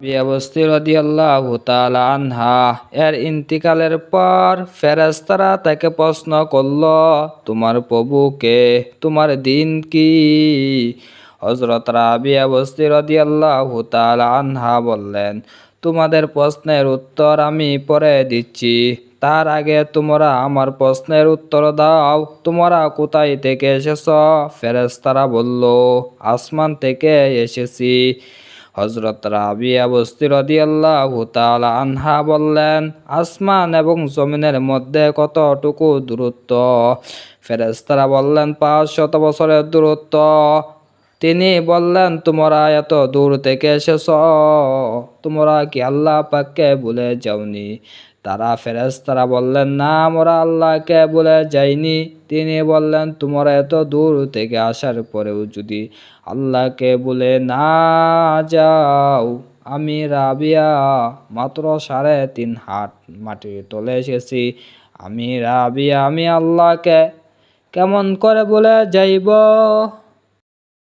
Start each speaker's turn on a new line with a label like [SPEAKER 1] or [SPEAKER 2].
[SPEAKER 1] বিয়াবস্তি রাদিয়াল্লাহু তাআলা আনহা এর ইন্তিকালের পর ফেরেশতারা তাকে প্রশ্ন করল, তোমার প্রভু কে, তোমার দিন কি? হযরত রাবিয়া বস্তি রাদিয়াল্লাহু তাআলা আনহা বললেন, তোমাদের প্রশ্নের উত্তর আমি পরে দিচ্ছি, তার আগে তোমরা আমার প্রশ্নের উত্তর দাও, তোমরা কোথায় থেকে এসেছ? ফেরেশতারা বলল, আসমান থেকে এসেছি। হযরত রাবিয়া বস্তি রাদিয়াল্লাহু তাআলা আনহা বললেন, আসমান এবং জমিনের মধ্যে কতটুকু দূরত্ব? ফেরেশতারা বললেন, 500 বছরের দূরত্ব। তিনি বললেন, তোমরা এত দূর থেকে এসেছ, তোমরা কি আল্লাহ পাককে ভুলে যাওনি? ফেরেশতারা বললেন, না, আমরা আল্লাহকে ভুলে যাইনি। তিনি বললেন, তোমরা এত দূর থেকে আসার পরেও যদি আল্লাহকে ভুলে না যাও, আমি রাবিয়া মাত্র 3.5 হাত মাটির তলে এসেছি। আমি রাবিয়া, আমি আল্লাহকে কেমন করে ভুলে যাইব?